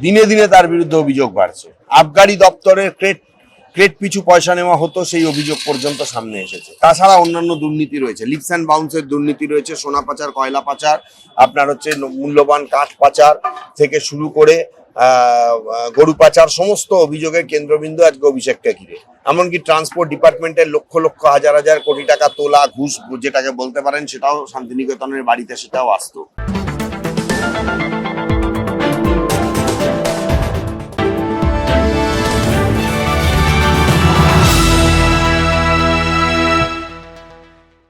দিনে দিনে তার বিরুদ্ধে অভিযোগ বাড়ছে। আবগারি দপ্তরের ক্রেট পিছু পয়সা নেওয়া হতো, সেই অভিযোগ পর্যন্ত সামনে এসেছে। তাছাড়া অন্যান্য দুর্নীতি রয়েছে, লিপস অ্যান্ড বাউন্সের দুর্নীতি রয়েছে, সোনা পাচার, কয়লা পাচার, আপনার হচ্ছে মূল্যবান কাঠ পাচার থেকে শুরু করে গরু পাচার, সমস্ত অভিযোগের কেন্দ্রবিন্দু আজকে অভিষেককে ঘিরে। এমনকি ট্রান্সপোর্ট ডিপার্টমেন্টের লক্ষ লক্ষ হাজার হাজার কোটি টাকা তোলা, ঘুষ যেটাকে বলতে পারেন, সেটাও শান্তিনিকেতনের বাড়িতে সেটাও আসতো।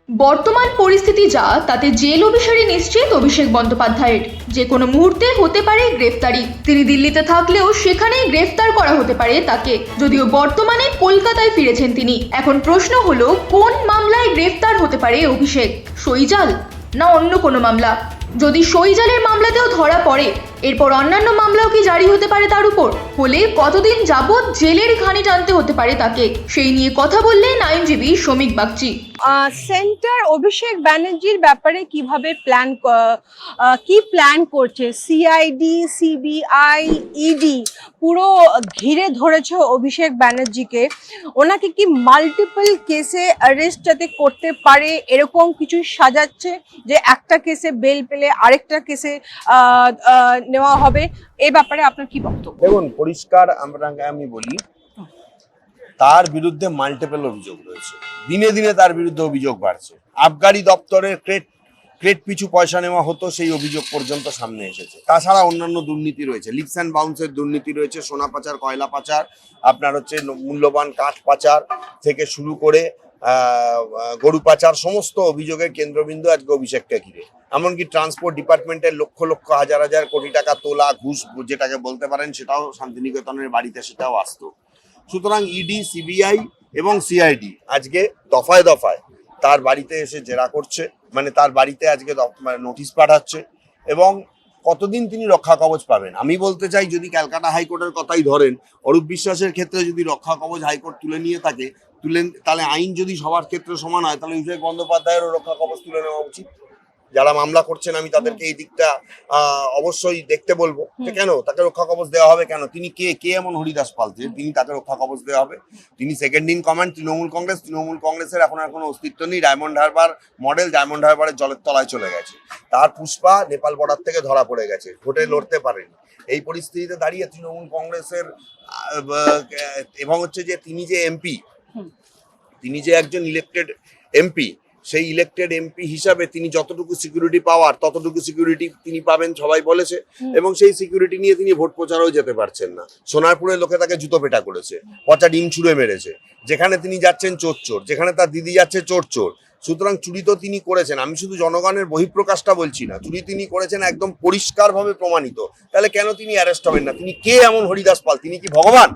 বর্তমান পরিস্থিতি যা, তাতে জেল অভিসারী নিশ্চিত অভিষেক বন্দ্যোপাধ্যায়ের। যে কোনো মুহূর্তে হতে পারে গ্রেফতারি। তিনি দিল্লিতে থাকলেও সেখানেই গ্রেফতার করা হতে পারে তাকে। যদিও বর্তমানে কলকাতায় ফিরেছেন তিনি। এখন প্রশ্ন হলো, কোন মামলায় গ্রেফতার হতে পারে অভিষেক? সইজাল না অন্য কোনো মামলা? যদি সইজালের মামলাতেও ধরা পড়ে, এরপর অন্যান্য মামলাও কি জারি হতে পারে তার উপর? হলে কতদিন যাবৎ জেলের ঘানি টানতে হতে পারে তাকে? সেই নিয়ে কথা বললেন আইনজীবী শ্রমিক বাগচি। সেন্টার অভিষেক ব্যানার্জির ব্যাপারে কিভাবে কি প্ল্যান করছে সিআইডি, সিবিআই, ইডি পুরো ঘিরে ধরেছে অভিষেক ব্যানার্জিকে। ওনাকে কি মাল্টিপল কেসে অ্যারেস্ট যাতে করতে পারে এরকম কিছু সাজাচ্ছে, যে একটা কেসে বেল পেলে আরেকটা কেসে নেওয়া হবে। এই ব্যাপারে আপনার কি বক্তব্য? দেখুন, পরিষ্কার আমি বলি, তার বিরুদ্ধে মাল্টিপল অভিযোগ রয়েছে। দিনে দিনে তার বিরুদ্ধে অভিযোগ বাড়ছে। আবগারি দপ্তরের ক্রেট পিছু পয়সা নেওয়া হতো, সেই অভিযোগ পর্যন্ত সামনে এসেছে। তাছাড়া অন্যান্য দুর্নীতি রয়েছে, লিপস অ্যান্ড বাউন্সের দুর্নীতি রয়েছে, সোনা পাচার, কয়লা পাচার, আপনার হচ্ছে মূল্যবান কাঠ পাচার থেকে শুরু করে গরু পাচার, সমস্ত অভিযোগের কেন্দ্রবিন্দু আজকে অভিষেককে ঘিরে। এমনকি ট্রান্সপোর্ট ডিপার্টমেন্টের লক্ষ লক্ষ হাজার হাজার কোটি টাকা তোলা, ঘুষ যেটাকে বলতে পারেন, সেটাও শান্তিনিকেতনের বাড়িতে সেটাও আসতো। সুতরাং ইডি, সিবিআই এবং সিআইডি আজকে দফায় দফায় তার বাড়িতে এসে জেরা করছে, মানে তার বাড়িতে আজকে নোটিশ পাঠাচ্ছে। এবং কতদিন তিনি রক্ষা কবচ পাবেন? আমি বলতে চাই, যদি ক্যালকাটা হাইকোর্টের কথাই ধরেন, অরূপ বিশ্বাসের ক্ষেত্রে যদি রক্ষা কবচ হাইকোর্ট তুলে নিয়ে থাকে, তাহলে আইন যদি সবার ক্ষেত্রে সমান হয়, তাহলে অভিষেক বন্দ্যোপাধ্যায়েরও রক্ষা কবচ তুলে নেওয়া উচিত। যারা মামলা করছেন, আমি তাদেরকে এই দিকটা অবশ্যই দেখতে বলবো, যে কেন তাকে রক্ষা কবচ দেওয়া হবে, কেন তিনি কে এমন হরিদাস পাল যে তিনি তাকে রক্ষা কবচ দেওয়া হবে? তিনি সেকেন্ড ইন কমান্ড তৃণমূল কংগ্রেসের এখন আর কোনো অস্তিত্ব নেই। ডায়মন্ড হারবার মডেল ডায়মন্ড হারবারের জলের তলায় চলে গেছে। তার পুষ্পা নেপাল বর্ডার থেকে ধরা পড়ে গেছে, ভোটে লড়তে পারেনি। এই পরিস্থিতিতে দাঁড়িয়ে তৃণমূল কংগ্রেসের এবং হচ্ছে যে তিনি যে এমপি, তিনি যে একজন ইলেক্টেড এমপি, সেই ইলেক্টেড এমপি হিসাবে তিনি যতটুকু সিকিউরিটি পাওয়ার ততটুকু সিকিউরিটি তিনি পাবেন, সবাই বলেছে। এবং সেই সিকিউরিটি নিয়ে তিনি ভোট প্রচারেও যেতে পারছেন না। সোনারপুরের লোকে তাকে জুতো পেটা করেছে, পচা ডিম ছুঁড়ে মেরেছে। যেখানে তিনি যাচ্ছেন চোর, যেখানে তার দিদি যাচ্ছে চোর। সুতরাং চুরি তো তিনি করেছেন। আমি শুধু জনগণের বহিঃপ্রকাশটা বলছি না, চুরি তিনি করেছেন একদম পরিষ্কারভাবে প্রমাণিত। তাহলে কেন তিনি অ্যারেস্ট হবেন না? তিনি কে এমন হরিদাস পাল? তিনি কি ভগবান?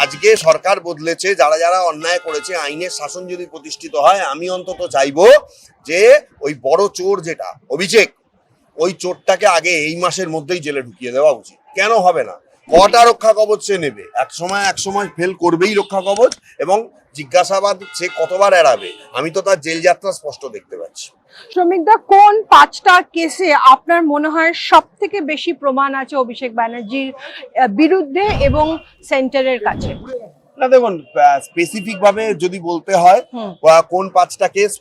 আজকে সরকার বদলেছে, যারা যারা অন্যায় করেছে, আইনের শাসন যদি প্রতিষ্ঠিত হয়, আমি অন্তত চাইবো যে ওই বড় চোর যেটা অভিষেক, ওই চোরটাকে আগে এই মাসের মধ্যেই জেলে ঢুকিয়ে দেওয়া উচিত। কেন হবে না? কটা রক্ষা কবচ সে নেবে? এক সময় ফেল করবেই রক্ষা কবচ, এবং জিজ্ঞাসাবাদ সে কতবার এড়াবে? আমি তো তার জেল যাত্রা স্পষ্ট দেখতে পাচ্ছি। শ্রমিকদা, কোন 5টা কেসে আপনার মনে হয় সব থেকে বেশি প্রমাণ আছে অভিষেক ব্যানার্জির বিরুদ্ধে এবং সেন্টারের কাছে? না, দেখুন, স্পেসিফিক ভাবে যদি বলতে হয় কোন 5টা কেস,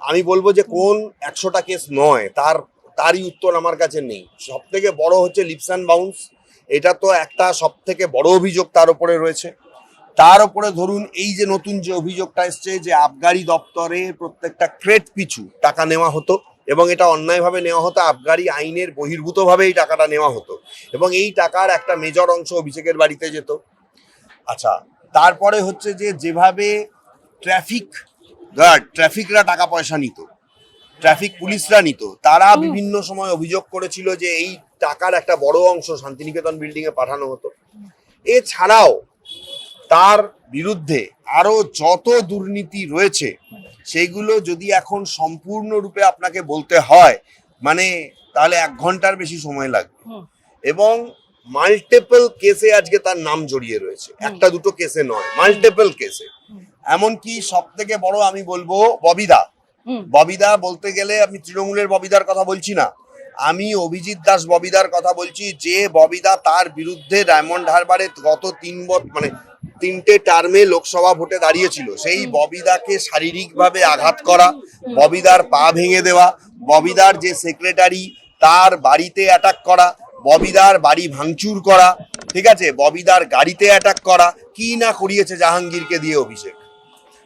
আমি বলবো যে কোন 100টা কেস নয়, তারই উত্তর আমার কাছে নেই। সব থেকে বড় হচ্ছে লিপস অ্যান্ড বাউন্স। এটা তো একটা সব থেকে বড় অভিযোগ তার উপরে রয়েছে। তার উপরে ধরুন, এই যে নতুন যে অভিযোগটা এসছে, যে আবগারি দপ্তরে প্রত্যেকটা ক্রেট পিছু টাকা নেওয়া হতো, এবং এটা অন্যায়ভাবে নেওয়া হতো, আবগারি আইনের বহির্ভূতভাবে এই টাকাটা নেওয়া হতো, এবং এই টাকার একটা মেজর অংশ অভিষেকের বাড়িতে যেত। আচ্ছা, তারপরে হচ্ছে যে যেভাবে ট্রাফিকরা টাকা পয়সা নিত, ট্রাফিক পুলিশরা নিত, তারা বিভিন্ন সময় অভিযোগ করেছিল যে এই টাকার একটা বড় অংশ শান্তিনিকেতন বিল্ডিং এ পাঠানো হতো। এছাড়াও তার বিরুদ্ধে আরো যত দুর্নীতি রয়েছে, সেইগুলো যদি এখন সম্পূর্ণরূপে আপনাকে বলতে হয়, তাহলে 1 ঘন্টার বেশি সময় লাগবে। এবং মাল্টিপল কেসে আজকে তার নাম জড়িয়ে রয়েছে, একটা দুটো কেসে নয়, মাল্টিপল কেসে। এমনকি সব থেকে বড় আমি বলবো ববিদা বলতে গেলে, আমি তৃণমূলের ববিদার কথা বলছি না, আমি অভিজিৎ দাস ববিদার কথা বলছি, যে ববিদা তার বিরুদ্ধে ডায়মন্ড হারবারে গত 3টে টার্মে লোকসভা ভোটে দাঁড়িয়েছিল, সেই ববিদাকে শারীরিকভাবে আঘাত করা, ববিদার পা ভেঙে দেওয়া, ববিদার যে সেক্রেটারি তার বাড়িতে অ্যাটাক করা, ববিদার বাড়ি ভাঙচুর করা, ঠিক আছে, ববিদার গাড়িতে অ্যাটাক করা, কি না করিয়েছে জাহাঙ্গীরকে দিয়ে অভিষেক।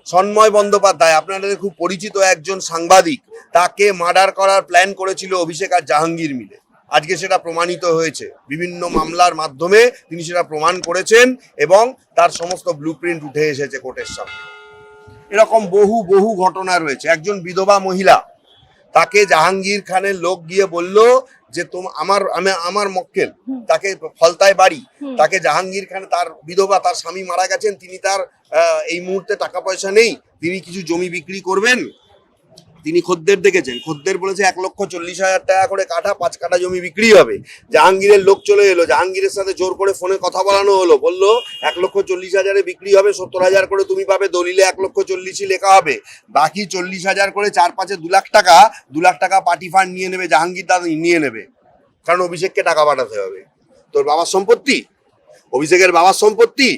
সন্ময় বন্দ্যোপাধ্যায় আপনাদের খুব পরিচিত একজন সাংবাদিক, তাকে মার্ডার করার প্ল্যান করেছিল অভিষেক আর জাহাঙ্গীর মিলে। আজকে সেটা প্রমাণিত হয়েছে, বিভিন্ন মামলার মাধ্যমে তিনি সেটা প্রমাণ করেছেন এবং তার সমস্ত ব্লুপ্রিন্ট উঠে এসেছে কোর্টের সামনে। এরকম বহু বহু ঘটনা রয়েছে। একজন বিধবা মহিলা, তাকে জাহাঙ্গীর খানের লোক গিয়ে বলল যে আমার মক্কেল, তাকে ফলতায় বাড়ি, তাকে জাহাঙ্গীর খান, তার বিধবা, তার স্বামী মারা গেছেন, তিনি তার এই মুহূর্তে টাকা পয়সা নেই, তিনি কিছু জমি বিক্রি করবেন, তিনি খদ্দের দেখেছেন, খদ্দের বলেছে 1,40,000 টাকা করে কাঠা, 5 কাঠা জমি বিক্রি হবে। জাহাঙ্গীরের লোক চলে এলো, জাহাঙ্গীরের সাথে জোর করে ফোনে কথা বলানো হলো, বললো 1,40,000 বিক্রি হবে, 70,000 করে তুমি পাবে, দলিলে 1,40,000 লেখা হবে, বাকি 40,000 করে 4-5-এ 2 লাখ টাকা পার্টি ফান্ড নিয়ে নেবে, জাহাঙ্গীর দাদা নিয়ে নেবে, কারণ অভিষেককে টাকা পাঠাতে হবে। তোর বাবার সম্পত্তি, অভিষেকের বাবার সম্পত্তি,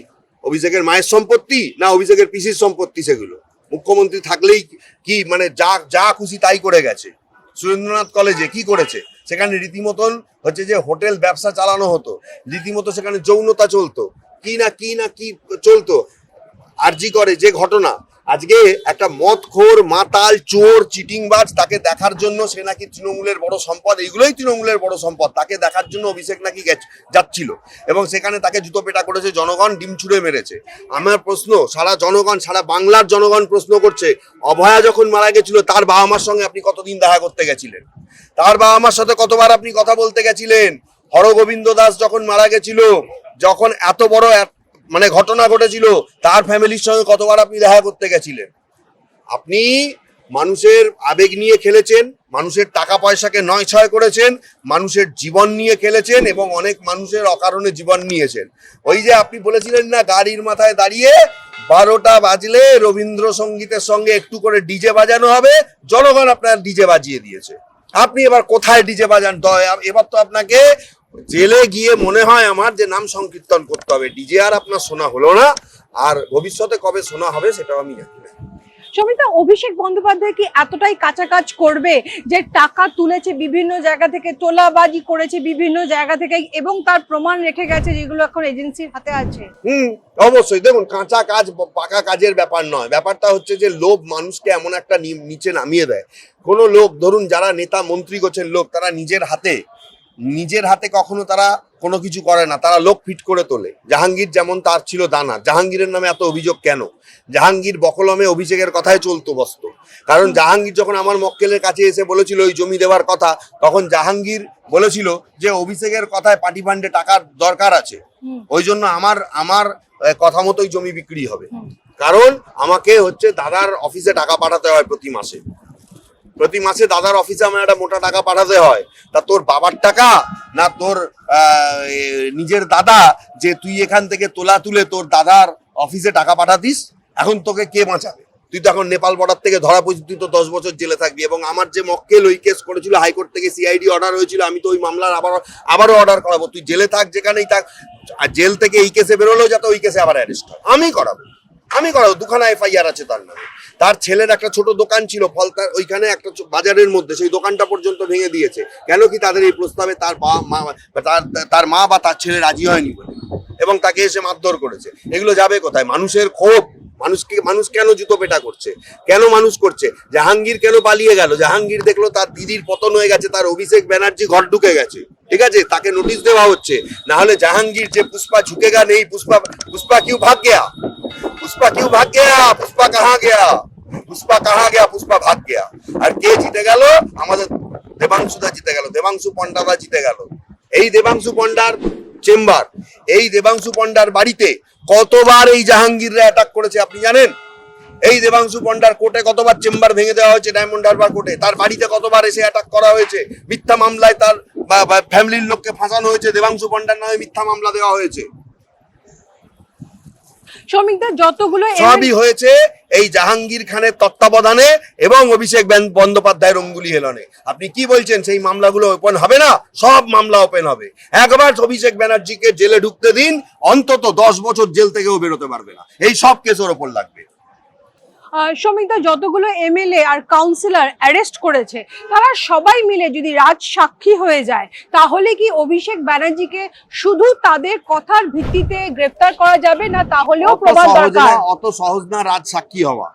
অভিষেকের মায়ের সম্পত্তি, না অভিষেকের পিসির সম্পত্তি, সেগুলো মুখ্যমন্ত্রী থাকলেই কি মানে যা খুশি তাই করে গেছে। সুরেন্দ্রনাথ কলেজে কি করেছে, সেখানে রীতিমতন হচ্ছে যে হোটেল ব্যবসা চালানো হতো, রীতিমতো সেখানে যৌনতা চলতো, কি না কি চলতো। আরজি করে যে ঘটনা, আজকে একটা মদখোর, মাতাল, চোর, চিটিংবাজ, তাকে দেখার জন্য, সে নাকি তৃণমূলের বড় সম্পদ, এইগুলোই তৃণমূলের বড় সম্পদ, তাকে দেখার জন্য অভিষেক নাকি যাচ্ছিল এবং সেখানে তাকে জুতো পেটা করেছে, জনগণ ডিম ছুঁড়ে মেরেছে। আমার প্রশ্ন, সারা জনগণ, সারা বাংলার জনগণ প্রশ্ন করছে, অভয়া যখন মারা গেছিল তার বাবা মার সঙ্গে আপনি কতদিন দেখা করতে গেছিলেন? তার বাবা মার সাথে কতবার আপনি কথা বলতে গেছিলেন? হরগোবিন্দ দাস যখন মারা গেছিল, যখন এত বড় মানে ঘটনা ঘটেছিল, তার ফ্যামিলির সঙ্গে কতবার আপনি দেখা করতে গেছিলেন? আপনি মানুষের আবেগ নিয়ে খেলেছেন, মানুষের টাকা পয়সাকে নয়-ছয় করেছেন, মানুষের জীবন নিয়ে খেলেছেন এবং অনেক মানুষের অকারণে জীবন নিয়েছেন। ওই যে আপনি বলেছিলেন না, গাড়ির মাথায় দাঁড়িয়ে 12টা বাজলে রবীন্দ্রসঙ্গীতের সঙ্গে একটু করে ডিজে বাজানো হবে, জনগণ আপনার ডিজে বাজিয়ে দিয়েছে। আপনি এবার কোথায় ডিজে বাজান? এবার তো আপনাকে জেলে গিয়ে মনে হয় আমার যে নাম সংকীর্তন করতে হবে। ডিজে আর আপনার শোনা হলো না, আর ভবিষ্যতে কবে শোনা হবে সেটাও আমি জানি না। সমিতা, অভিষেক বন্দ্যোপাধ্যায় কি এতটাই কাঁচা কাজ করবে যে টাকা তুলেছে বিভিন্ন জায়গা থেকে, তোলাবাজি করেছে বিভিন্ন জায়গা থেকে এবং তার প্রমাণ রেখে গেছে, যেগুলো এখন এজেন্সির হাতে আছে? অবশ্যই। দেখুন, কাঁচা কাজ পাকা কাজের ব্যাপার নয়, ব্যাপারটা হচ্ছে যে লোভ মানুষকে এমন একটা নিচে নামিয়ে দেয়। কোনো লোক, ধরুন যারা নেতা মন্ত্রী গোছের লোক, তারা নিজের হাতে কখনো তারা কোনো কিছু করে না, তারা লোক ফিট করে তোলে। জাহাঙ্গীর যেমন, তার ছিল দানা। জাহাঙ্গীরের নামে এত অভিযোগ কেন? জাহাঙ্গীর বকলমে অভিষেকের কথায় চলতো বসতো, কারণ জাহাঙ্গীর যখন আমার মক্কেলের কাছে এসে বলেছিল ওই জমি দেওয়ার কথা, তখন জাহাঙ্গীর বলেছিল যে অভিষেকের কথায় পার্টি ফান্ডে টাকার দরকার আছে, ওই জন্য আমার কথা মতোই জমি বিক্রি হবে, কারণ আমাকে হচ্ছে দাদার অফিসে টাকা পাঠাতে হয় প্রতি মাসে দাদার অফিসে আমার একটা মোটা টাকা পাঠাতে হয়। তা তোর বাবার টাকা না তোর নিজের দাদা যে তুই এখান থেকে তোলা তুলে তোর দাদার অফিসে টাকা পাঠাতিস? এখন তোকে কে বাঁচাবে? তুই তো এখন নেপাল বর্ডার থেকে ধরা পড়েছিস, তুই তো 10 বছর জেলে থাকবি। এবং আমার যে মক্কেল ওই কেস করেছিল, হাইকোর্ট থেকে সিআইডি অর্ডার হয়েছিল, আমি তো ওই মামলার আবারও অর্ডার করাবো। তুই জেলে থাক, যেখানেই থাক, আর জেল থেকে এই কেসে বেরোলেও যাতে ওই কেসে আবার অ্যারেস্ট হয়। আমি করাবো 2খানা এফআইআর আছে তার নামে। তার ছেলের একটা ছোট দোকান ছিল ফলতার ওইখানে একটা বাজারের মধ্যে, সেই দোকানটা পর্যন্ত ভেঙে দিয়েছে। কেন কি? তাদের এই প্রস্তাবে তার তার মা বা তার ছেলে রাজি হয়নি বলে, এবং তাকে এসে মারধর করেছে। এগুলো যাবে কোথায়? মানুষের ক্ষোভ, মানুষ কেন জুতো পেটা করছে, কেন মানুষ করছে? জাহাঙ্গীর কেন পালিয়ে গেল? জাহাঙ্গীর দেখলো তার দিদির পতন হয়ে গেছে, তার অভিষেক ব্যানার্জি ঘর ঢুকে গেছে, ঠিক আছে, তাকে নোটিশ দেওয়া হচ্ছে। না হলে জাহাঙ্গীর যে পুষ্পা ঝুঁকেগা নেই, পুষ্পা क्यों भाग गया, पुष्पा कहाँ गया, पुष्पा भाग गया। আর কে জিতে গেল? আমাদের দেবাংশুদা জিতে গেল, দেবাংশু পণ্ডাদা জিতে গেল। এই দেবাংশু পণ্ডার চেম্বার, এই দেবাংশু পণ্ডার বাড়িতে কতবার এই জাহাঙ্গীররা অ্যাটাক করেছে আপনি জানেন? এই দেবাংশু পণ্ডার কোর্টে কতবার চেম্বার ভেঙে দেওয়া হয়েছে, ডায়মন্ড হারবার কোর্টে। তার বাড়িতে কতবার এসে অ্যাটাক করা হয়েছে, মিথ্যা মামলায় তার ফ্যামিলির লোককে ফাঁসানো হয়েছে, দেবাংশু পণ্ডার নামে মিথ্যা মামলা দেওয়া হয়েছে। শ্রমিকদা যতগুলো সবই হয়েছে এই জাহাঙ্গীর খানের তত্ত্বাবধানে এবং অভিষেক বন্দ্যোপাধ্যায়ের অঙ্গুলি হেলনে। আপনি কি বলছেন সেই মামলাগুলো ওপেন হবে না? সব মামলা ওপেন হবে। একবার অভিষেক ব্যানার্জিকে জেলে ঢুকতে দিন, অন্তত 10 বছর জেল থেকেও বেরোতে পারবে না। এই সব কেসের ওপর লাগবে। শ্রমিকদা যতগুলো এমএলএ আর কাউন্সিলর অ্যারেস্ট করেছে তারা সবাই মিলে যদি রাজ সাক্ষী হয়ে যায়, তাহলে কি অভিষেক ব্যানার্জিকে শুধু তাদের কথার ভিত্তিতে গ্রেফতার করা যাবে না, তাহলেও প্রমাণ দরকার? অত সহজ না রাজ সাক্ষী হওয়া।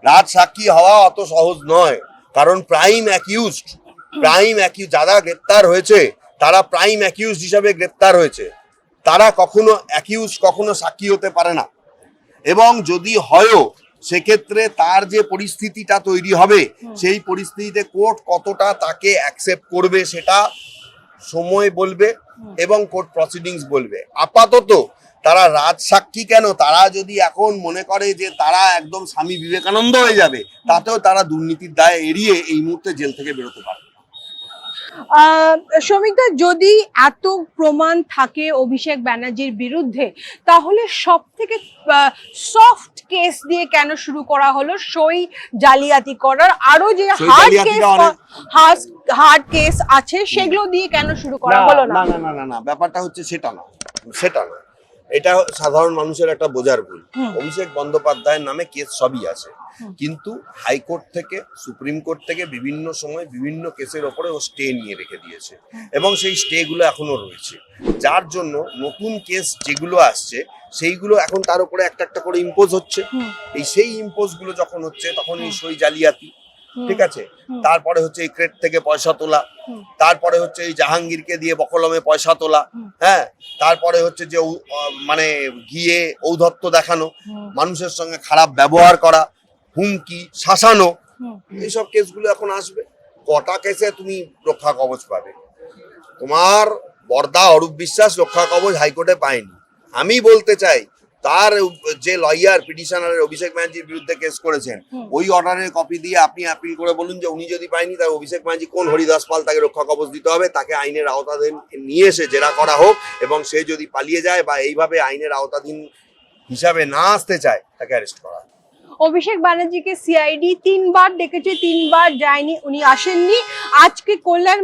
রাজ সাক্ষী হওয়া অত সহজ নয়, কারণ প্রাইম অ্যাকিউজড যারা গ্রেপ্তার হয়েছে তারা প্রাইম অ্যাকিউজড হিসাবে গ্রেপ্তার হয়েছে। তারা কখনো অ্যাকিউজ, কখনো সাক্ষী হতে পারে না। এবং যদি হয়ও, সেক্ষেত্রে তার যে পরিস্থিতিটা তৈরি হবে, সেই পরিস্থিতিতে কোর্ট কতটা তাকে অ্যাকসেপ্ট করবে সেটা সময় বলবে এবং কোর্ট প্রসিডিংস বলবে। আপাতত তারা রাজ সাক্ষী কেন, তারা যদি এখন মনে করে যে তারা একদম স্বামী বিবেকানন্দ হয়ে যাবে, তাতেও তারা দুর্নীতির দায় এড়িয়ে এই মুহূর্তে জেল থেকে বেরোতে পারবে। শ্রমিকদা যদি এত প্রমাণ থাকে অভিষেক ব্যানার্জির বিরুদ্ধে, তাহলে সব থেকে সফট কেস দিয়ে কেন শুরু করা হলো সই জালিয়াতি করার? আরো যে হার্ড কেস আছে সেগুলো দিয়ে কেন শুরু করা হলো না? না, ব্যাপারটা হচ্ছে সেটা না। এটা সাধারণ মানুষের একটা বোঝার ভুল। অভিষেক বন্দ্যোপাধ্যায়ের নামে কেস সবই আছে, কিন্তু হাইকোর্ট থেকে, সুপ্রিম কোর্ট থেকে বিভিন্ন সময় বিভিন্ন কেসের ওপরে ও স্টে নিয়ে রেখে দিয়েছে এবং সেই স্টে গুলো এখনো রয়েছে, যার জন্য নতুন কেস যেগুলো আসছে সেইগুলো এখন তার উপরে একটা একটা করে ইম্পোজ হচ্ছে। সেই ইম্পোজ গুলো যখন হচ্ছে তখন এই সই জালিয়াতি, ঠিক আছে, তারপরে হচ্ছে এই ক্রেট থেকে পয়সা তোলা, তারপরে হচ্ছে এই জাহাঙ্গীরকে দিয়ে বকলমে পয়সা তোলা, হ্যাঁ, তারপরে হচ্ছে যে মানে গিয়ে ঔদ্ধত্য দেখানো, মানুষের সঙ্গে খারাপ ব্যবহার করা, হুমকি, শাসানো, এইসব কেসগুলো এখন আসবে। কটা কেসে তুমি রক্ষা কবচ পাবে? তোমার বরদা অরূপ বিশ্বাস রক্ষা কবচ হাইকোর্টে পায়নি। আমি বলতে চাই, তার যে লয়ার পিটিশনারের অভিষেক ব্যানার্জির বিরুদ্ধে কেস করেছেন, ওই অর্ডারের কপি দিয়ে আপনি আপিল করে বলুন যে উনি যদি পায়নি, তার অভিষেক ব্যানার্জি কোন হরিদাস পাল তাকে রক্ষা কবচ দিতে হবে, তাকে আইনের আওতাধীন নিয়ে এসে জেরা করা হোক, এবং সে যদি পালিয়ে যায় বা এইভাবে আইনের আওতাধীন হিসাবে না আসতে চায়, তাকে অ্যারেস্ট করা। অভিষেক ব্যানার্জিকে সিআইডি 3 বার ডেকেছে, 3 বার যায়নি, উনি আসেননি। আজকে কল্যাণ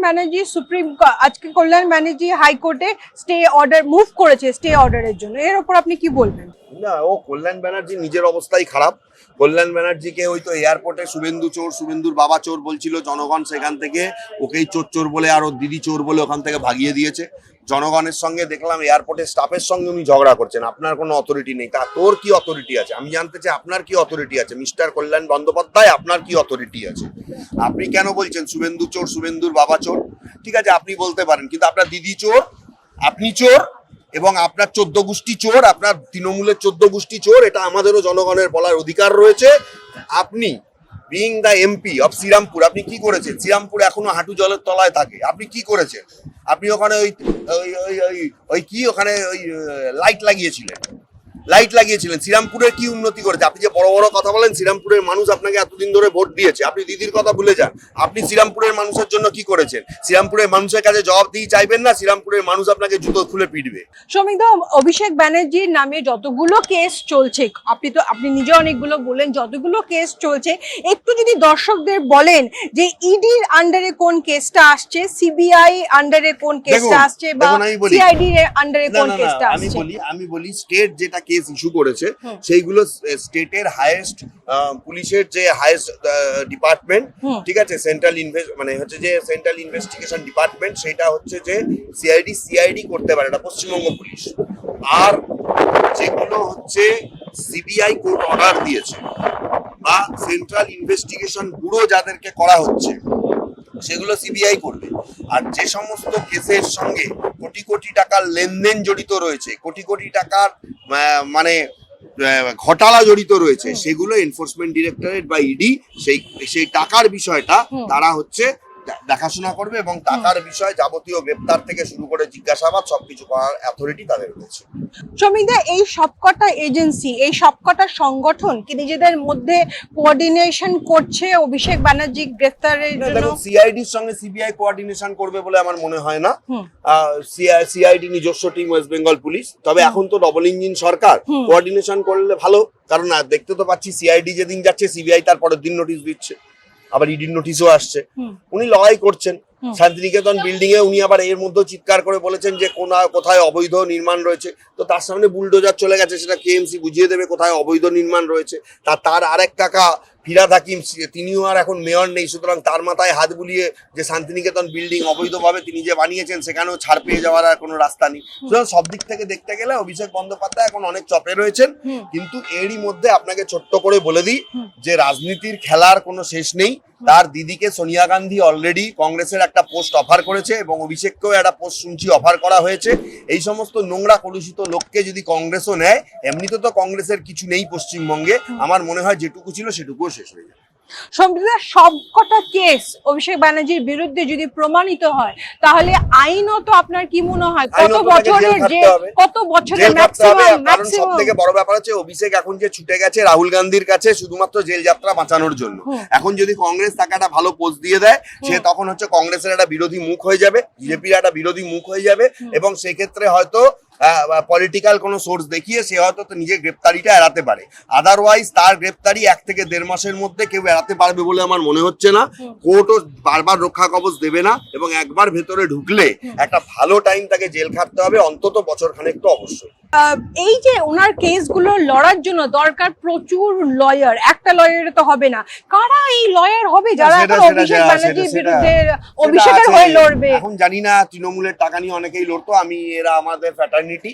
ব্যানার্জি হাইকোর্টে স্টে অর্ডার মুভ করেছে, স্টে অর্ডারের জন্য। এর উপর আপনি কি বলবেন? না, ও কল্যাণ ব্যানার্জি নিজের অবস্থাই খারাপ। কল্যাণ ব্যানার্জিকে হয়তো এয়ারপোর্টে শুভেন্দু চোর, শুভেন্দুর বাবা চোর বলছিল, জনগণ সেখান থেকে ওকেই চোর বলে আর ওর দিদি চোর বলে ওখান থেকে ভাগিয়ে দিয়েছে। জনগণের সঙ্গে দেখলাম এয়ারপোর্টের স্টাফের সঙ্গে উনি ঝগড়া করছেন। আপনার কোনো অথরিটি নেই, তা তোর কি অথরিটি আছে? আমি জানতে চাই আপনার কি অথরিটি আছে মিস্টার কল্যাণ বন্দ্যোপাধ্যায়, আপনার কি অথরিটি আছে? আপনি কেন বলছেন শুভেন্দু চোর, শুভেন্দুর বাবা চোর? ঠিক আছে, আপনি বলতে পারেন, কিন্তু আপনার দিদি চোর, আপনি চোর, এবং আপনার 14 গোষ্ঠী চোর, আপনার তৃণমূলের 14 গোষ্ঠী চোর, এটা আমাদেরও জনগণের বলার অধিকার রয়েছে। আপনি being the MP of Srirampur, আপনি কি করেছেন? শ্রীরামপুর এখনো হাঁটু জলের তলায় থাকে, আপনি কি করেছেন? আপনি ওখানে ওই কি ওখানে ওই লাইট লাগিয়েছিলেন, শ্রীরামপুরের কি উন্নতি করেছে? আপনি যে বড় বড় কথা বলেন, শ্রীরামপুরের মানুষ আপনাকে এতদিন ধরে ভোট দিয়েছে, আপনি দিদির কথা ভুলে যান। আপনি শ্রীরামপুরের মানুষের জন্য কি করেছেন? শ্রীরামপুরের মানুষের কাছে জবাবদিহি চাইবেন না, শ্রীরামপুরের মানুষ আপনাকে জুতো খুলে পিটবে। শ্রমিকদা, অভিষেক ব্যানার্জির নামে যতগুলো কেস চলছে, আপনি নিজে অনেকগুলো বলেন, যতগুলো কেস চলছে, একটু যদি দর্শকদের বলেন যে ইডির আন্ডারে কোন কেসটা আসছে, সিবিআই আন্ডারে কোন কেসটা আসছে, বা সিআইডি এর আন্ডারে কোন কেসটা আসছে। আমি বলি স্টেট যেটা কেস ইস্যু করেছে সেইগুলো স্টেটের হাইয়েস্ট পুলিশের যে হাইয়েস্ট ডিপার্টমেন্ট, ঠিক আছে, সেন্ট্রাল ইনভেস্টিগেশন ডিপার্টমেন্ট, সেটা হচ্ছে যে সিআইডি করতে পারে, এটা পশ্চিমবঙ্গ পুলিশ। আর যেগুলো হচ্ছে সিবিআই কোর্ট অর্ডার দিয়েছে বা সেন্ট্রাল ইনভেস্টিগেশন ব্যুরো যাদেরকে করা হচ্ছে, সেগুলো সিবিআই করবে। আর যে সমস্ত কেসের সঙ্গে কোটি কোটি টাকার লেনদেন জড়িত রয়েছে, কোটি কোটি টাকার মানে ঘোটালা জড়িত রয়েছে, সেগুলো এনফোর্সমেন্ট ডিরেক্টরেট বা ইডি সেই টাকার বিষয়টা তারা হচ্ছে দেখাশোনা করবে এবং টাকার বিষয়ে যাবতীয় গ্রেপ্তার থেকে শুরু করে জিজ্ঞাসাবাদ সবকিছু করার অথরিটি তাদের রয়েছে। সৌমিকদা, এই সবকটা এজেন্সি, এই সবকটা সংগঠন কি নিজেদের মধ্যে কোঅর্ডিনেশন করছে অভিষেক ব্যানার্জি গ্রেফতারের জন্য? দেখুন, সিআইডির সঙ্গে সিবিআই কোঅর্ডিনেশন করবে বলে আমার মনে হয় না। হুম। সিআইডি নিজস্ব টিম, ওয়েস্ট বেঙ্গল পুলিশ। তবে এখন তো ডবল ইঞ্জিন সরকার, কোঅর্ডিনেশন করলে ভালো। কারণ দেখতে তো পাচ্ছি সিআইডি যেদিন যাচ্ছে সিবিআই তার পরের দিন নোটিশ দিচ্ছে, আবার ইডির নোটিশও আসছে। উনি লড়াই করছেন শান্তিনিকেতন বিল্ডিং এ। উনি আবার এর মধ্যে চিৎকার করে বলেছেন যে কোথায় অবৈধ নির্মাণ রয়েছে। তো তার সামনে বুলডোজার চলে গেছে, সেটা কেএমসি বুঝিয়ে দেবে কোথায় অবৈধ নির্মাণ রয়েছে। তার আরেক কাকা ফিরাদ হাকিম, তিনিও আর এখন মেয়র নেই, সুতরাং তার মাথায় হাত বুলিয়ে যে শান্তিনিকেতন বিল্ডিং অবৈধভাবে তিনি যে বানিয়েছেন সেখানেও ছাড় পেয়ে যাওয়ার আর কোনো রাস্তা নেই। সুতরাং সব দিক থেকে দেখতে গেলে অভিষেক বন্দ্যোপাধ্যায় এখন অনেক চপে রয়েছেন। কিন্তু এরই মধ্যে আপনাকে ছোট্ট করে বলে দিই যে রাজনীতির খেলার কোনো শেষ নেই। তার দিদিকে সোনিয়া গান্ধী অলরেডি কংগ্রেসের একটা পোস্ট অফার করেছে এবং অভিষেককেও একটা পোস্ট শুনছি অফার করা হয়েছে। এই সমস্ত নোংরা কলুষিত লোককে যদি কংগ্রেসও নেয়, এমনিতে তো কংগ্রেসের কিছু নেই পশ্চিমবঙ্গে, আমার মনে হয় যেটুকু ছিল সেটুকুও শেষ হয়ে যাবে। সম্প্রদায় সবকটা কেস অভিষেক ব্যানার্জির বিরুদ্ধে যদি প্রমাণিত হয়, তাহলে আইনত আপনার কি মনে হয় কত বছরের যে কত বছরের কারণ সব থেকে বড় ব্যাপার হচ্ছে অভিষেক এখন যে ছুটে গেছে রাহুল গান্ধীর কাছে শুধুমাত্র জেল যাত্রা বাঁচানোর জন্য। এখন যদি কংগ্রেস তাকে একটা ভালো পোস্ট দিয়ে দেয়, সে তখন হচ্ছে কংগ্রেসের একটা বিরোধী মুখ হয়ে যাবে, বিজেপির একটা বিরোধী মুখ হয়ে যাবে এবং সেক্ষেত্রে হয়তো পলিটিক্যাল কোনো সোর্স দেখিয়ে সে হয়তো নিজের গ্রেপ্তারিটা এড়াতে পারে। আদারওয়াইজ তার গ্রেপ্তারি 1 থেকে 1.5 মাসের মধ্যে কেউ এড়াতে পারবে বলে আমার মনে হচ্ছে না। কোর্টও বারবার রক্ষা কবচ দেবে না এবং একবার ভেতরে ঢুকলে একটা ভালো টাইম তাকে জেল খাটতে হবে, অন্তত বছর খানেক তো অবশ্যই। এই যে ওনার কেসগুলো লড়ার জন্য দরকার প্রচুর লয়ার, একটা লয়ারে তো হবে না। কারা এই লয়ার হবে যারা এখন অভিষেক ব্যানার্জির বিরুদ্ধে অভিষেকের হয়ে লড়বে? এখন জানি না, তৃণমূলের টাকা নিয়ে অনেকেই লড়তো, এরা আমাদের ফ্যাটার্নিটি।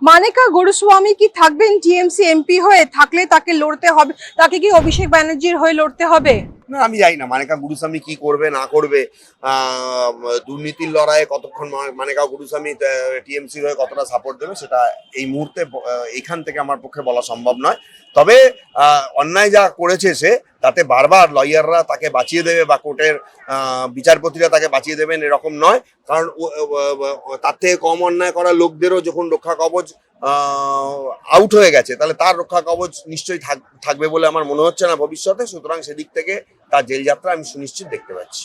মানেকা গুরুস্বামী কি থাকবেন টিএমসি এমপি হয়ে? থাকলে তাকে লড়তে হবে, তাকে কি অভিষেক ব্যানার্জির হয়ে লড়তে হবে? না, আমি জানি না মানেকা গুরুস্বামী কি করবে না করবে। দুর্নীতির লড়াইয়ে কতক্ষণ মানেকা গুরুস্বামী টিএমসির হয়ে কতটা সাপোর্ট দেবে সেটা এই মুহূর্তে এখান থেকে আমার পক্ষে বলা সম্ভব নয়। তবে অন্যায় যা করেছে সে, তাতে বারবার লয়াররা তাকে বাঁচিয়ে দেবে বা কোর্টের বিচারপতিরা তাকে বাঁচিয়ে দেবেন এরকম নয়। কারণ তার থেকে কম অন্যায় করা লোকদেরও যখন রক্ষা কবচ আউট হয়ে গেছে, তাহলে তার রক্ষা কবচ নিশ্চয়ই থাকবে বলে আমার মনে হচ্ছে না ভবিষ্যতে। সুতরাং সেদিক থেকে তার জেল যাত্রা আমি সুনিশ্চিত দেখতে পাচ্ছি।